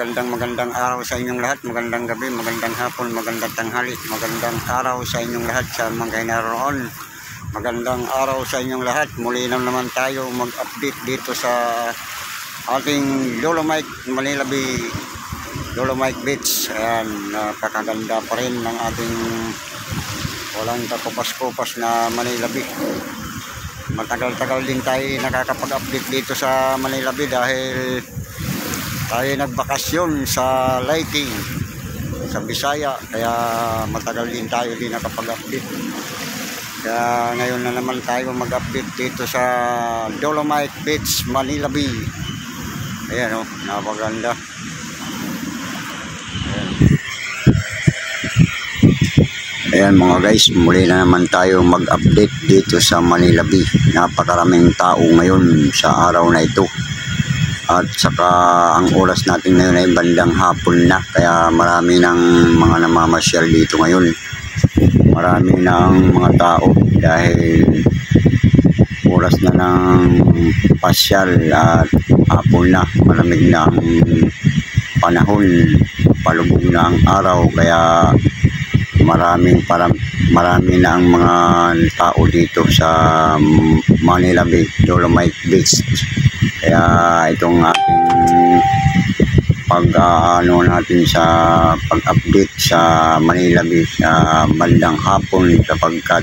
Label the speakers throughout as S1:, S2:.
S1: magandang araw sa inyong lahat, magandang gabi, magandang hapon, magandang tanghali, magandang araw sa inyong lahat sa mga naroon. Magandang araw sa inyong lahat. Muli na naman tayo mag-update dito sa ating Dolomite Beach. Ayan, napakaganda pa rin ng ating walang kakupas-kupas na Manila Beach. Matagal-tagal din tayo nakakapag-update dito sa Manila Beach dahil tayo nagbakasyon sa Leyte, sa Bisaya, kaya matagal din tayo din nakapag-update. Kaya ngayon na naman tayo mag-update dito sa Dolomite Beach, Manila Bay. Ayan o, napaganda. Ayan mga guys, muli na naman tayo mag-update dito sa Manila Bay. Napakaraming tao ngayon sa araw na ito. At saka ang oras natin ngayon ay bandang hapon na, kaya marami ng mga namamasyal dito ngayon. Marami ng mga tao dahil oras na ng pasyal at hapon na, malamig na ang panahon, palubog na ang araw, kaya marami na ang mga tao dito sa Manila Bay, Dolomite Beach. Kaya itong ating natin sa pag-update sa Manila Beach bandang hapon, sapagkat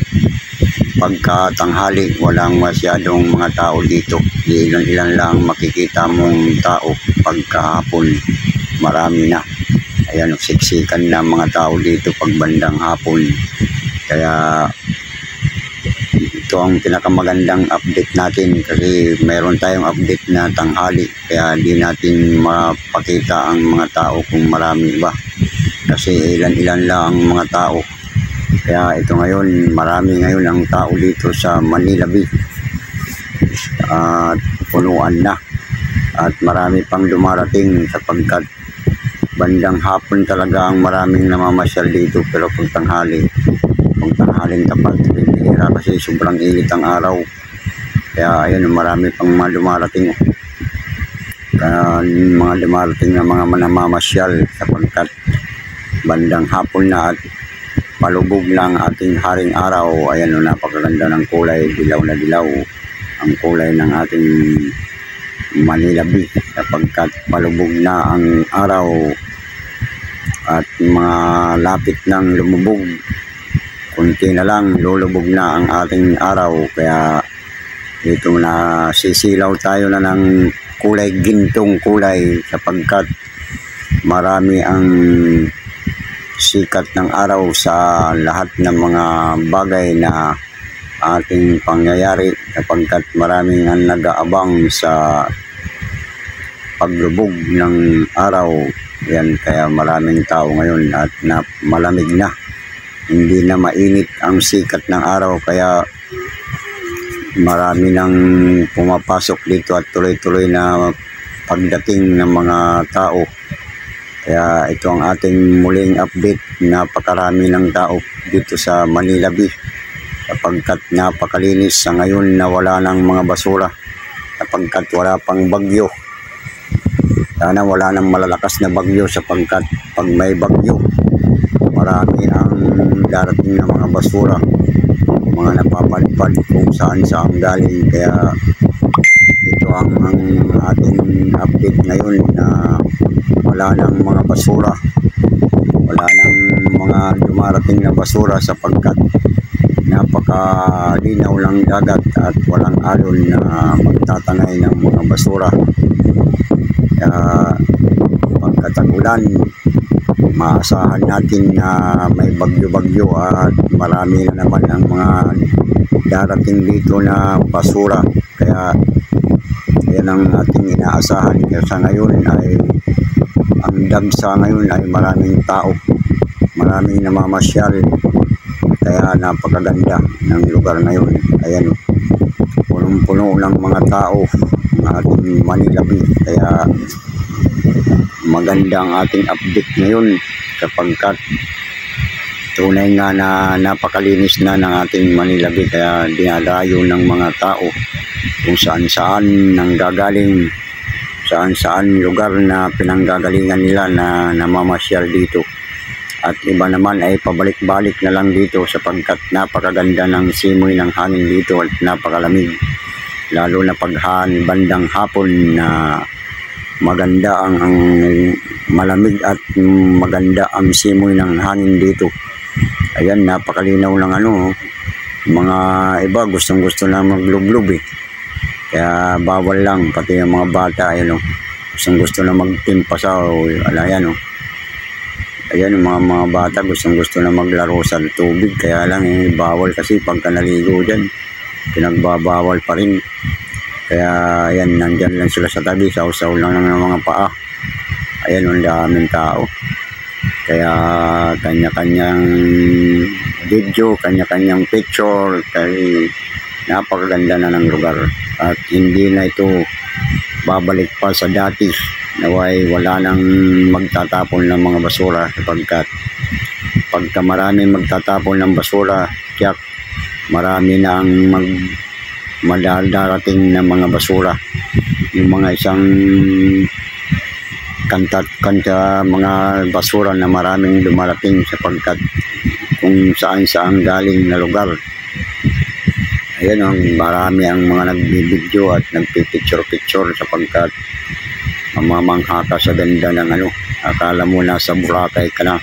S1: pagkatanghali walang masyadong mga tao dito. Ilan lang makikita mong tao pagkahapon, marami na. Ayan, siksikan na mga tao dito pag bandang hapon. Kaya ito ang pinakamagandang update natin, kasi mayroon tayong update na tanghali, kaya di natin mapakita ang mga tao kung marami ba, kasi ilan lang ang mga tao. Kaya ito ngayon, marami ngayon ang tao dito sa Manila Bay at punuan na, at marami pang dumarating, sapagkat bandang hapon talaga ang maraming namamasyal dito. Pero pag tanghaling tapat, bibihira kasi sobrang init ang araw. Kaya ayun, marami pang mga dumarating. Kaya mga dumarating na mga namamasyal, sapagkat bandang hapon na at palubog lang ating haring araw. Ayan, napakaganda ng kulay, dilaw na dilaw ang kulay ng ating Manila Bay, sapagkat palubog na ang araw at mga lapit ng lumubog. Kunti na lang, lulubog na ang ating araw. Kaya dito na sisilaw tayo na ng kulay gintong kulay, sapagkat marami ang sikat ng araw sa lahat ng mga bagay na ating pangyayari, sapagkat maraming ang nag-aabang sa paglubog ng araw. Yan, kaya maraming tao ngayon at malamig na, hindi na mainit ang sikat ng araw, kaya marami nang pumapasok dito at tuloy-tuloy na pagdating ng mga tao. Kaya ito ang ating muling update. Napakarami ng tao dito sa Manila Bay, sapagkat napakalinis sa ngayon na wala ng mga basura, sapagkat wala pang bagyo. Sana wala nang malalakas na bagyo, sapagkat pag may bagyo, marami ang darating na mga basura, mga napapalipad kung saan galing. Kaya ito ang ating update ngayon, na wala nang mga basura, wala nang mga dumarating na basura, sapagkat napakalinaw lang dagat at walang alon na magtatanay ng mga basura. Kaya pagkatagulan, maasahan natin na may bagyo-bagyo at marami na naman ang mga darating dito na basura. Kaya yan ang ating inaasahan. Kaya sa ngayon ay ang dagsa ngayon ay maraming tao, maraming namamasyal, kaya napakaganda ng lugar na yun. Ayan, punong-puno ng mga tao ng ating Manila Bay. Kaya maganda ang ating update ngayon, sapagkat tunay nga na napakalinis na ng ating Manila Bay. Kaya dinadayo ng mga tao kung saan-saan nang gagaling saan lugar na pinanggagalingan nila na namamasyal dito. At iba naman ay pabalik-balik na lang dito sapagkat napakaganda ng simoy ng hangin dito at napakalamig. Lalo na bandang hapon na maganda ang malamig at maganda ang simoy ng hangin dito. Ayan, napakalinaw ng mga iba gustong-gusto na maglublob eh. Kaya bawal lang, pati yung mga bata, ayan gustong-gusto na magtimpa sa ayan ayan, yung mga bata gustong-gusto na maglaro sa tubig. Kaya lang bawal kasi pagka naligo dyan, pinagbabawal pa rin. Kaya ayan, nandyan lang sila sa tabi, sausaw lang ng mga paa. Ayan, ang daming tao. Kaya kanya-kanyang video, kanya-kanyang picture. Kaya napakaganda na ng lugar. At hindi na ito babalik pa sa dati. Naway wala nang magtatapon ng mga basura sapagkat pagka marami magtatapon ng basura, tiyak marami na ang madarating na mga basura. Yung mga isang kanta mga basura na maraming dumarating sapagkat kung saan galing na lugar. Ayan, marami ang mga nagbibideo at nagpipicture-picture sapagkat mamamangha ka sa ganda ng akala mo nasa Boracay ka na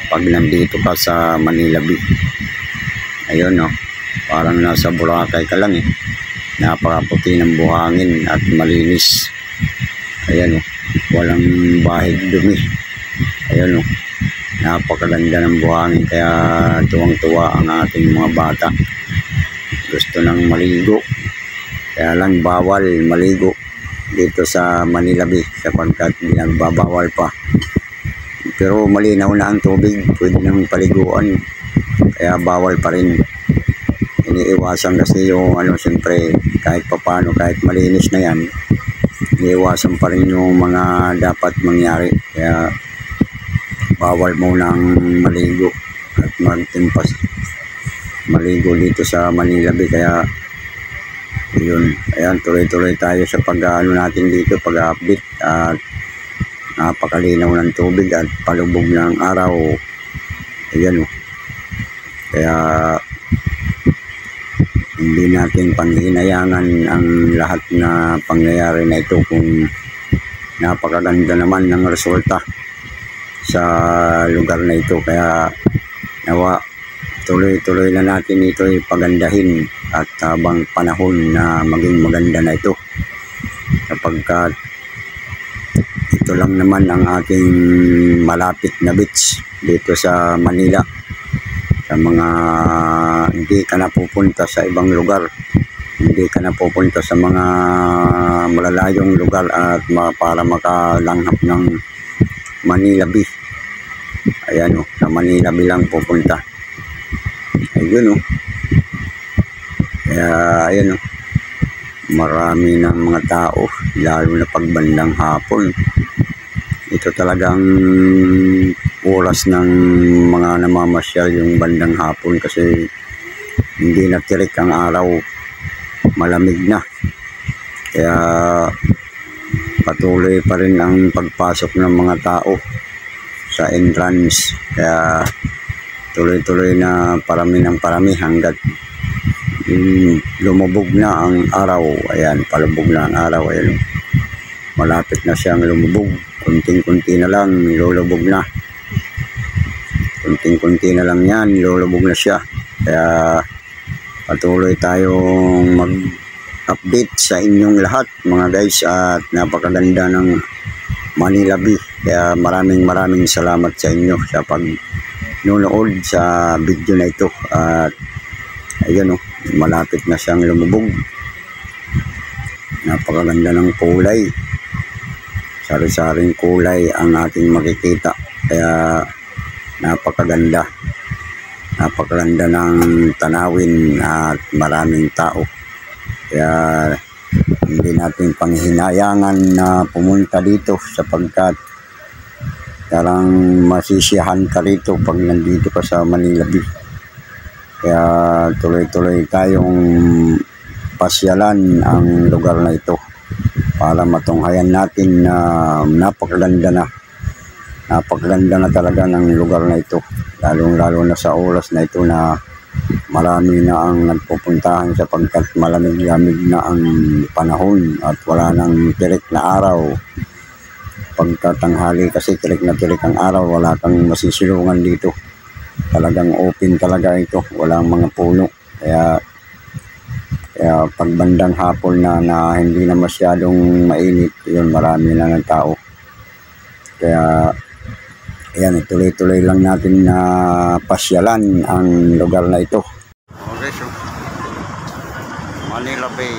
S1: pag nandito ka sa Manila Bay. Ayun parang nasa Boracay ka lang napakaputi ng buhangin at malinis. Ayan walang bahid dumi. Ayan napakaganda ng buhangin. Kaya tuwang-tuwa ang ating mga bata, gusto nang maligo. Kaya lang bawal maligo dito sa Manila Bay sapagkat nagbabawal pa. Pero malinaw na ang tubig, pwede nang paliguan. Kaya bawal pa rin. Iniiwasan kasi yung siyempre kahit papano, kahit malinis na yan, iniiwasan pa rin yung mga dapat mangyari. Kaya bawal munang maligo at magtimpas maligo dito sa Manila Bay. Kaya yun, ayan, tuloy-tuloy tayo sa natin dito, pag-update. At napakalinaw ng tubig at palubog ng araw. Ayan kaya hindi natin panghinayangan ang lahat na pangyayari na ito kung napakaganda naman ng resulta sa lugar na ito. Kaya nawa tuloy-tuloy na natin ito pagandahin at habang panahon na maging maganda na ito sapagkat ito lang naman ang ating malapit na beach dito sa Manila. Sa mga hindi ka na pupunta sa ibang lugar, hindi ka na pupunta sa mga malalayong lugar at para makalanghap ng Manila Bay. Ayan sa Manila Bay lang pupunta. Ayun kaya ayan marami ng mga tao, lalo na pagbandang hapon. Ito talagang oras ng mga namamasyal yung bandang hapon kasi hindi natirik ang araw, malamig na. Kaya patuloy pa rin ang pagpasok ng mga tao sa entrance. Kaya tuloy-tuloy na parami ng parami hanggat lumubog na ang araw. Ayan, palubog na ang araw. Ayan, malapit na siyang lumubog. Kunting-kunti na lang, lulubog na. Kunting-kunti na lang yan, lulubog na siya. Kaya patuloy tayong mag-update sa inyong lahat mga guys. At napakaganda ng Manila Bay. Kaya maraming salamat sa inyo sa pagnunood sa video na ito. At ayan malapit na siyang lumubog. Napakaganda ng kulay, sari-saring kulay ang ating makikita. Kaya napakaganda ng tanawin at maraming tao. Kaya hindi natin panghinayangan na pumunta dito sapagkat parang masisiyahan ka rito pag nandito ka sa Manila Bay. Kaya tuloy-tuloy tayong pasyalan ang lugar na ito. para matunghayan natin na napakaganda na talaga ng lugar na ito, lalo na sa oras na ito na marami na ang nagpupuntahan sapagkat malamig-lamig na ang panahon at wala nang tirik na araw. Pagkatanghali kasi tirik ang araw, wala kang masisilungan dito, talagang open talaga ito, walang mga puno. Kaya pag bandang hapon na hindi na masyadong mainit, yun, marami na ng tao. Kaya ayan, tuloy-tuloy lang natin na pasyalan ang lugar na ito. Okay, so Manila Bay.